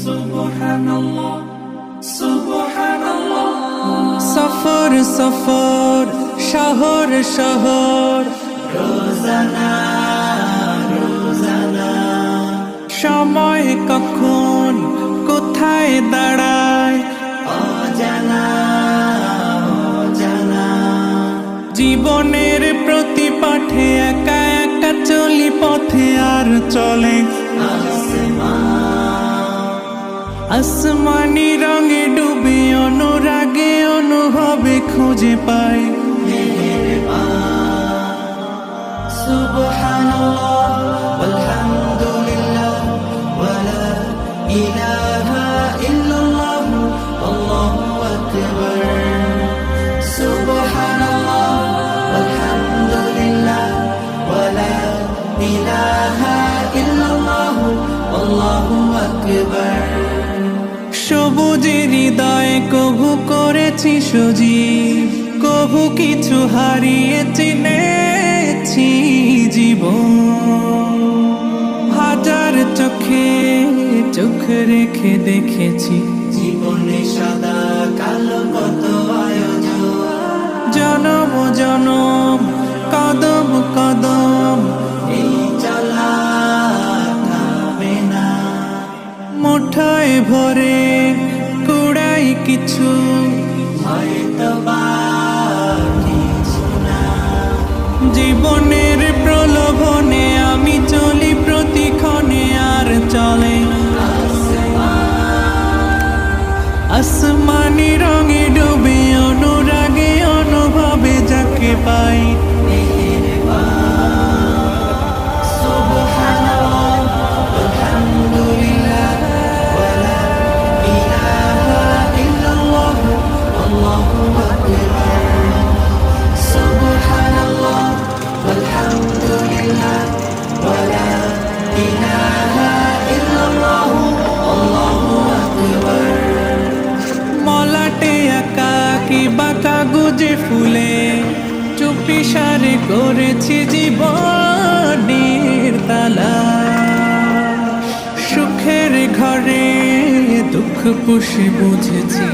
সুবহানাল্লাহ সুবহানাল্লাহ। সফর সফর শহর শহর রোজানা রোজানা, সময় কখন কোথায় দাঁড়ায় অজানা অজানা। জীবনের প্রতি পাঠে একা একা চলি পথে আর চলে আসমানি রঙে ডুবে অনুরাগে অনুভবে খুঁজে পাই সুবহানাল্লাহ ওয়ালহামদুলিল্লাহ ওয়ালা ইলাহা ইল্লাল্লাহ আল্লাহু আকবার। সুবহানাল্লাহ ওয়ালহামদুলিল্লাহ ওয়ালা ইলাহা ইল্লাল্লাহ আল্লাহু আকবার। সবুজের হৃদয়ে কভু করেছি সজীব, কভু কিছু হারিয়ে চিনেছি জীবন। হাজার চোখে চোখ রেখে দেখেছি জীবনে সাদা কালো কত আয়োজন, জনম জনম কদম কদম এই চলা থামবে না। মুঠোয় ভরে কুড়াই কিছু হয়তো বা কিছু না। জীবনের প্রলোভনে আমি চলি প্রতিক্ষণে আর চলে আসমানি রঙে ডুবে অনুরাগে অনুভবে যাকে পাই সুবহানাল্লাহ ওয়ালহামদুলিল্লাহ ওয়ালা ইলাহা ইল্লাল্লাহ আল্লাহু আকবার। সুবহানাল্লাহ ওয়ালহামদুলিল্লাহ ওয়ালা ইলাহা ইল্লাল্লাহ আল্লাহু আকবার। মলাটে আঁকা কি বাঁকা গুজে ফুলে চুপি সারে করেছি জীবনের তালা। সুখের ঘরে দুঃখ পুষে বুঝেছি